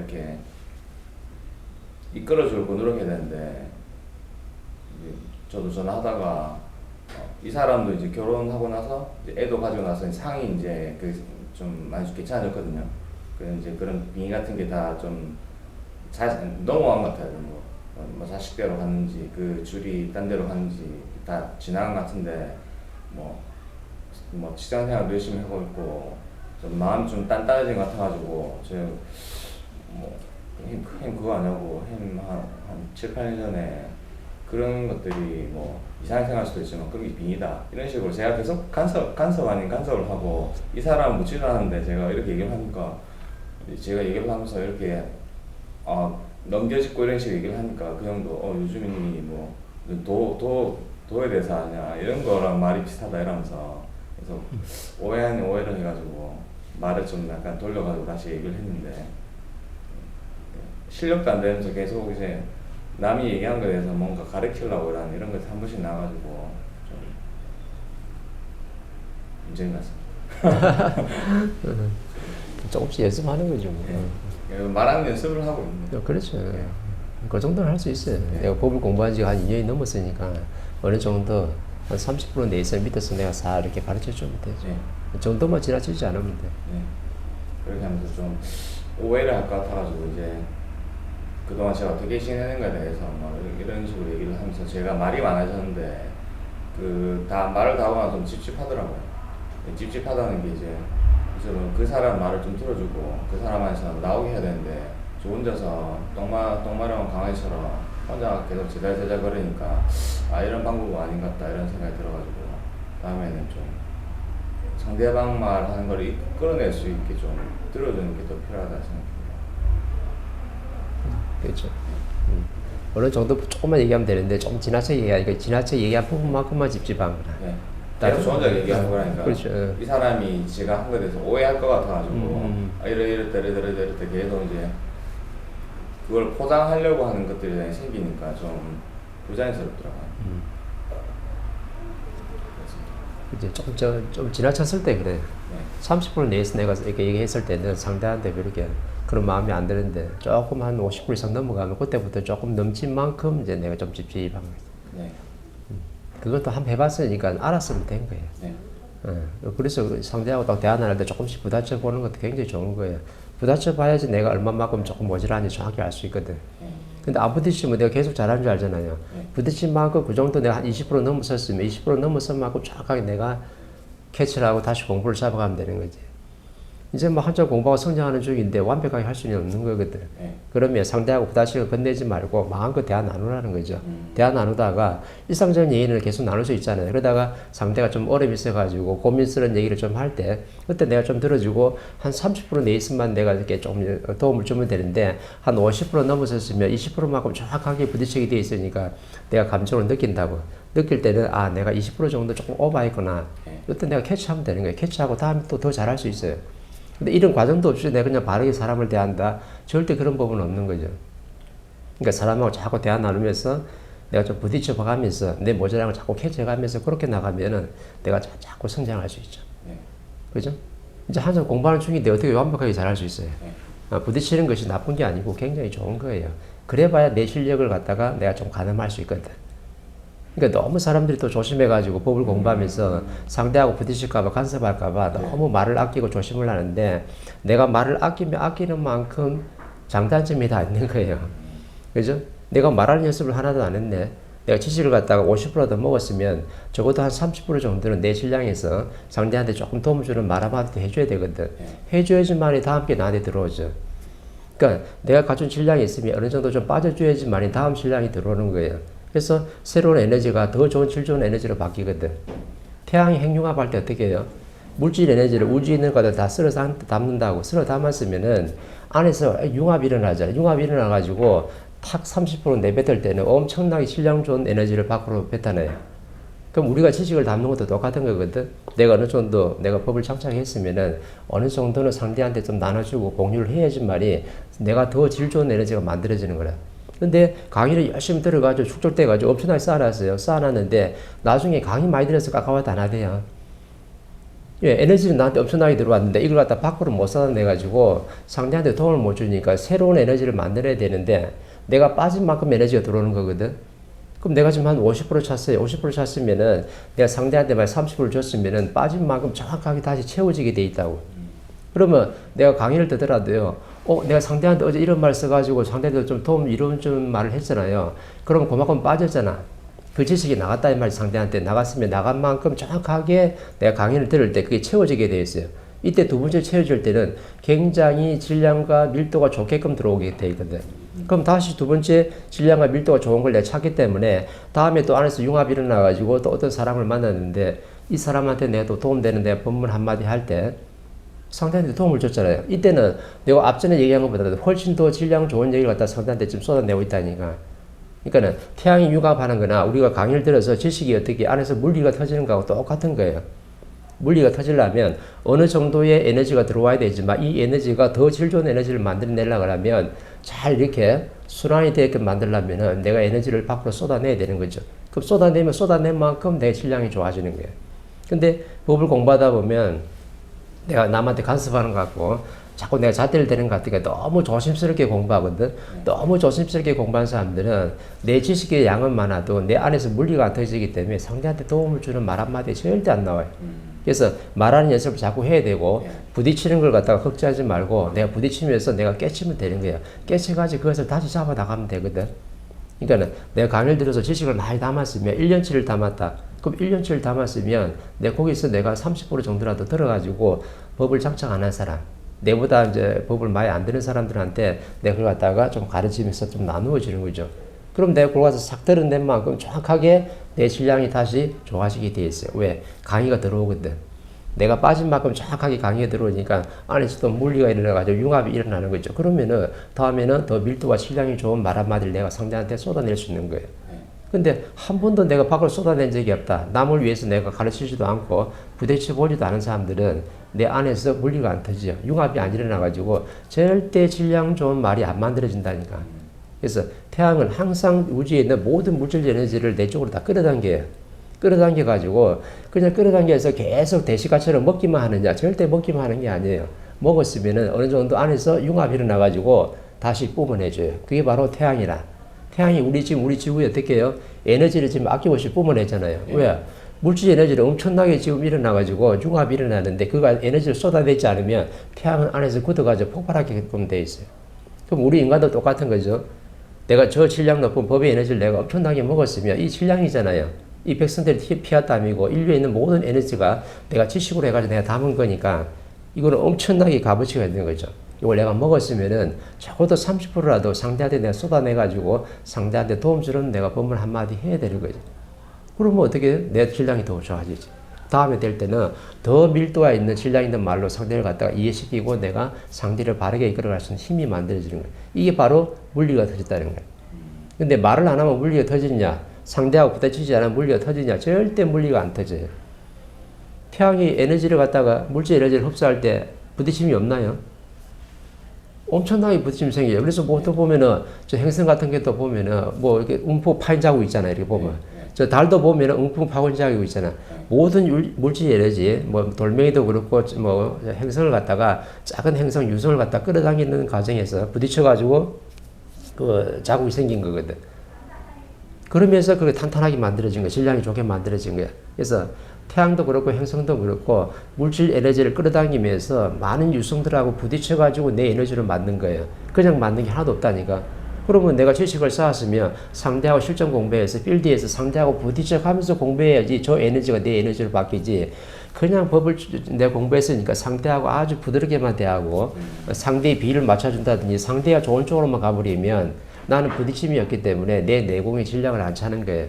이렇게 이끌어주고 노력해야 되는데, 저도 전화하다가 이 사람도 이제 결혼하고 나서 이제 애도 가지고 나서 상이 이제 그 좀 많이 괜찮아졌거든요. 그 이제 그런 빙의 같은 게 다 좀 넘어간 것 같아요. 뭐 자식대로 갔는지 그 줄이 딴 데로 갔는지 다 지나간 것 같은데, 뭐 직장생활도 열심히 하고 있고 좀 마음 좀 단단해진 것 같아가지고 제가 뭐 햄 그거 안 하고 햄한 7, 8년 전에 그런 것들이 뭐 이상하게 생각할 수도 있지만 그런 게 빙이다 이런 식으로 제가 계속 간섭 아닌 간섭을 하고, 이 사람은 묻지도 않았는데 제가 이렇게 얘기를 하니까, 제가 얘기를 하면서 이렇게 넘겨짚고 이런 식으로 얘기를 하니까 그 형도 요즘이 뭐 도에 대해서 하냐 이런 거랑 말이 비슷하다 이러면서, 그래서 오해 아닌 오해를 해가지고 말을 좀 약간 돌려가지고 다시 얘기를 했는데, 실력도 안 되면서 계속 이제 남이 얘기한 거에 대해서 뭔가 가르치려고 이런 것이 한 번씩 나와가지고 좀 문제인 것 같습니다. 조금씩 연습하는 거죠. 뭐. 말하는 연습을 하고 있는. 그렇죠. 그 정도는 할 수 있어요. 내가 법을 공부한 지가 한 2년이 넘었으니까 어느 정도 한 30% 내에서 밑에서 내가 사 이렇게 가르쳐 주면 되죠. 그 정도만 지나치지 않으면 돼. 그렇게 하면서 좀 오해를 할 것 같아가지고 이제 그동안 제가 어떻게 지내는가에 대해서 막 이런 식으로 얘기를 하면서 제가 말이 많아졌는데, 다 말을 다 하고 나서 좀 찝찝하더라고요. 찝찝하다는 게 이제 저는 그 사람 말을 좀 들어주고 그 사람한테서 나오게 해야 되는데, 저 혼자서 똥마려운 강아지처럼 혼자 계속 제잘제잘 거리니까 이런 방법은 아닌 것 같다 이런 생각이 들어가지고, 다음에는 좀 상대방 말하는 걸 끌어낼 수 있게 좀 들어주는 게 더 필요하다 생각합니다. 그렇죠. 어느 정도 조금만 얘기하면 되는데 좀 지나쳐 얘기하니까 지나쳐 얘기한 부분만큼만 찝찝한 거라. 계속 저 혼자 얘기하는 거라니까. 그렇죠. 이 사람이 제가 한 거에 대해서 오해할 것 같아가지고 이랬다 계속 이제 그걸 포장하려고 하는 것들이 생기니까 좀 부자연스럽더라고요. 이제 좀 지나쳤을 때 그래. 30% 내에서 내가 이렇게 얘기했을 때는 상대한테 그렇게 그런 마음이 안 드는데, 조금 한 50% 이상 넘어가면 그때부터 조금 넘친 만큼 이제 내가 좀 찝찝한 거지. 그것도 한번 해봤으니까 알았으면 된 거예요. 그래서 상대하고 딱 대화할 때 조금씩 부딪혀 보는 것도 굉장히 좋은 거예요. 부딪혀 봐야지 내가 얼마만큼 조금 모자란지 정확히 알 수 있거든. 근데 안 부딪히면 내가 계속 잘하는 줄 알잖아요. 부딪힌 만큼 그 정도 내가 한 20% 넘었었으면 20% 넘었을 만큼 정확하게 내가 캐치를 하고 다시 공부를 잡아가면 되는 거지. 이제 뭐 한참 공부하고 성장하는 중인데 완벽하게 할 수는 없는 거거든. 그러면 상대하고 부딪히고 건네지 말고 마음껏 대화 나누라는 거죠. 대화 나누다가 일상적인 얘기를 계속 나눌 수 있잖아요. 그러다가 상대가 좀 어려움이 있어가지고 고민스러운 얘기를 좀 할 때, 그때 내가 좀 들어주고 한 30% 내있으면 내가 이렇게 좀 도움을 주면 되는데, 한 50% 넘어섰으면 20%만큼 정확하게 부딪히게 돼 있으니까 내가 감정을 느낀다고. 느낄 때는 내가 20% 정도 조금 오버했구나. 그때 내가 캐치하면 되는 거예요. 캐치하고 다음에 또 더 잘할 수 있어요. 근데 이런 과정도 없이 내가 그냥 바르게 사람을 대한다, 절대 그런 법은 없는 거죠. 그러니까 사람하고 자꾸 대화 나누면서 내가 좀 부딪혀 봐가면서 내 모자란 걸 자꾸 캐치해가면서 그렇게 나가면은 내가 자꾸 성장할 수 있죠. 그죠? 이제 한참 공부하는 중인데 어떻게 완벽하게 잘할 수 있어요? 부딪히는 것이 나쁜 게 아니고 굉장히 좋은 거예요. 그래봐야 내 실력을 갖다가 내가 좀 가늠할 수 있거든. 그러니까 너무 사람들이 또 조심해가지고 법을 공부하면서 상대하고 부딪힐까봐 간섭할까봐 너무 말을 아끼고 조심을 하는데, 내가 말을 아끼면 아끼는 만큼 장단점이 다 있는 거예요. 그죠? 내가 말하는 연습을 하나도 안 했네. 내가 지식을 갖다가 50%더 먹었으면 적어도 한 30% 정도는 내 실량에서 상대한테 조금 도움을 주는 말 한마디도 해줘야 되거든. 해줘야지만이 다음 게 나한테 들어오죠. 그러니까 내가 갖춘 질량이 있으면 어느 정도 좀 빠져줘야지만이 다음 질량이 들어오는 거예요. 그래서 새로운 에너지가 더 좋은 질 좋은 에너지로 바뀌거든. 태양이 핵융합할 때 어떻게 해요? 물질 에너지를 우주에 있는 것들 다 쓸어 담는다고. 쓸어 담았으면은 안에서 융합이 일어나잖아요. 융합이 일어나가지고 탁 30% 내뱉을 때는 엄청나게 질량 좋은 에너지를 밖으로 뱉어내요. 그럼 우리가 지식을 담는 것도 똑같은 거거든. 내가 어느 정도 내가 법을 장착했으면은 어느 정도는 상대한테 좀 나눠주고 공유를 해야지 말이 내가 더 질 좋은 에너지가 만들어지는 거라. 근데 강의를 열심히 들어가지고 축적돼가지고 엄청나게 쌓아놨어요. 쌓아놨는데 나중에 강의 많이 들어서 깎아와도 안 하대요. 예, 에너지는 나한테 엄청나게 들어왔는데 이걸 갖다 밖으로 못 쏟아내가지고 상대한테 도움을 못 주니까 새로운 에너지를 만들어야 되는데 내가 빠진 만큼 에너지가 들어오는 거거든. 그럼 내가 지금 한 50% 찼어요. 50% 찼으면은 내가 상대한테 말 30% 줬으면은 빠진 만큼 정확하게 다시 채워지게 돼 있다고. 그러면 내가 강의를 듣더라도요. 내가 상대한테 어제 이런 말 써가지고 상대한테 좀 도움 이런 좀 말을 했잖아요. 그러면 그만큼 빠졌잖아. 그 지식이 나갔다 이 말이 상대한테 나갔으면 나간 만큼 정확하게 내가 강의를 들을 때 그게 채워지게 돼 있어요. 이때 두 번째 채워질 때는 굉장히 질량과 밀도가 좋게끔 들어오게 돼 있거든. 그럼 다시 두 번째 질량과 밀도가 좋은 걸 내가 찾기 때문에 다음에 또 안에서 융합이 일어나가지고 또 어떤 사람을 만났는데 이 사람한테 내가 또 도움되는 내가 법문 한마디 할 때 상대한테 도움을 줬잖아요. 이때는 내가 앞전에 얘기한 것보다 훨씬 더 질량 좋은 얘기를 갖다 상대한테 지금 쏟아내고 있다니까. 그러니까는 태양이 융합하는 거나 우리가 강의를 들어서 지식이 어떻게 안에서 물리가 터지는 거하고 똑같은 거예요. 물리가 터지려면 어느 정도의 에너지가 들어와야 되지만 이 에너지가 더 질 좋은 에너지를 만들어내려고 하면 잘 이렇게 순환이 되게끔 만들려면 내가 에너지를 밖으로 쏟아내야 되는 거죠. 그럼 쏟아낸 만큼 내 질량이 좋아지는 거예요. 근데 법을 공부하다 보면 내가 남한테 간섭하는 것 같고 자꾸 내가 잣대를 대는 것 같으니까 너무 조심스럽게 공부하거든. 너무 조심스럽게 공부하는 사람들은 내 지식의 양은 많아도 내 안에서 물리가 안 터지기 때문에 상대한테 도움을 주는 말 한마디 절대 안 나와요. 그래서 말하는 연습을 자꾸 해야 되고 부딪히는 걸 갖다가 걱정하지 말고 내가 부딪히면서 내가 깨치면 되는 거야. 깨쳐가지고 그것을 다시 잡아 나가면 되거든. 그러니까는 내가 강의를 들어서 지식을 많이 담았으면 1년치를 담았다. 그럼 1년치를 담았으면 거기서 내가 30% 정도라도 들어가지고 법을 장착 안 한 사람, 내보다 이제 법을 많이 안 듣는 사람들한테 내가 그걸 갖다가 좀 가르치면서 좀 나누어지는 거죠. 그럼 내가 그걸 가서 싹 들어낸 만큼 정확하게 내 질량이 다시 좋아지게 돼 있어요. 왜? 강의가 들어오거든. 내가 빠진 만큼 정확하게 강의가 들어오니까 안에서 또 물리가 일어나가지고 융합이 일어나는 거죠. 그러면은 다음에는 더 밀도와 질량이 좋은 말 한마디를 내가 상대한테 쏟아낼 수 있는 거예요. 근데 한 번도 내가 밖으로 쏟아낸 적이 없다. 남을 위해서 내가 가르치지도 않고 부대쳐 보지도 않은 사람들은 내 안에서 물리가 안 터지죠. 융합이 안 일어나가지고 절대 질량 좋은 말이 안 만들어진다니까. 그래서 태양은 항상 우주에 있는 모든 물질 에너지를 내 쪽으로 다 끌어당겨요. 끌어당겨가지고 그냥 끌어당겨서 계속 대시가처럼 먹기만 하느냐? 절대 먹기만 하는 게 아니에요. 먹었으면은 어느 정도 안에서 융합이 일어나가지고 다시 뿜어내줘요. 그게 바로 태양이라. 태양이 우리 지구에 어떻게 해요? 에너지를 지금 아낌없이 뿜어내잖아요. 왜? 물질 에너지를 엄청나게 지금 일어나가지고 융합이 일어나는데 그가 에너지를 쏟아내지 않으면 태양은 안에서 굳어가지고 폭발하게끔 돼 있어요. 그럼 우리 인간도 똑같은 거죠. 내가 저 질량 높은 법의 에너지를 내가 엄청나게 먹었으면 이 질량이잖아요. 이 백성들이 피와 땀이고 인류에 있는 모든 에너지가 내가 지식으로 해가지고 내가 담은 거니까 이거는 엄청나게 값어치가 있는 거죠. 이걸 내가 먹었으면은 적어도 30%라도 상대한테 내가 쏟아내가지고 상대한테 도움 주는 내가 법문 한마디 해야 되는 거죠. 그러면 어떻게 내 질량이 더 좋아지지. 다음에 될 때는 더 밀도가 있는 질량 있는 말로 상대를 갖다가 이해시키고 내가 상대를 바르게 이끌어갈 수 있는 힘이 만들어지는 거예요. 이게 바로 물리가 터졌다는 거예요. 근데 말을 안 하면 물리가 터지냐? 상대하고 부딪히지 않으면 물리가 터지냐? 절대 물리가 안 터져요. 태양이 에너지를 갖다가 물질 에너지를 흡수할 때 부딪힘이 없나요? 엄청나게 부딪힘이 생겨요. 그래서 뭐 또 보면은 저 행성 같은 게 또 보면은 뭐 이렇게 움푹 파인 자국 있잖아요. 이렇게 보면 저 달도 보면은 움푹 파인 자국 있잖아. 모든 물질 에너지 뭐 돌멩이도 그렇고 뭐 행성을 갖다가 작은 행성 유성을 갖다 끌어당기는 과정에서 부딪혀가지고 그 자국이 생긴 거거든. 그러면서 그게 탄탄하게 만들어진 거야. 질량이 좋게 만들어진 거야. 그래서 태양도 그렇고 행성도 그렇고 물질 에너지를 끌어당기면서 많은 유성들하고 부딪혀가지고 내 에너지를 만든 거예요. 그냥 만든 게 하나도 없다니까. 그러면 내가 지식을 쌓았으면 상대하고 실전 공부해서 필드에서 상대하고 부딪혀가면서 공부해야지 저 에너지가 내 에너지로 바뀌지. 그냥 법을 내가 공부했으니까 상대하고 아주 부드럽게만 대하고 상대의 비율을 맞춰준다든지 상대가 좋은 쪽으로만 가버리면 나는 부딪힘이 없기 때문에 내 내공의 질량을 안 차는 거예요.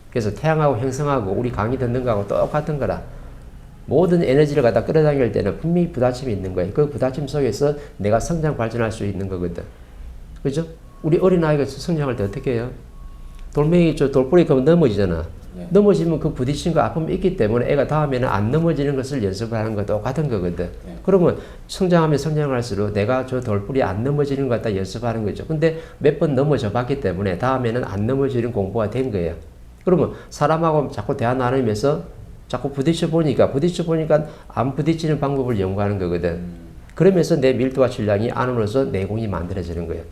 그래서 태양하고 행성하고 우리 강의 듣는 거하고 똑같은 거라. 모든 에너지를 갖다 끌어당길 때는 분명히 부딪힘이 있는 거예요. 그 부딪힘 속에서 내가 성장 발전할 수 있는 거거든. 그죠? 우리 어린아이가 성장할 때 어떻게 해요? 돌멩이 돌뿌리 그러면 넘어지잖아. 넘어지면 그 부딪힌 거 아픔이 있기 때문에 애가 다음에는 안 넘어지는 것을 연습을 하는 거 똑같은 거거든. 그러면 성장하면 성장할수록 내가 저 돌뿌리 안 넘어지는 것 갖다 연습하는 거죠. 근데 몇 번 넘어져 봤기 때문에 다음에는 안 넘어지는 공부가 된 거예요. 그러면 사람하고 자꾸 대화 나누면서 자꾸 부딪혀 보니까 안 부딪히는 방법을 연구하는 거거든. 그러면서 내 밀도와 질량이 안으로서 내공이 만들어지는 거예요.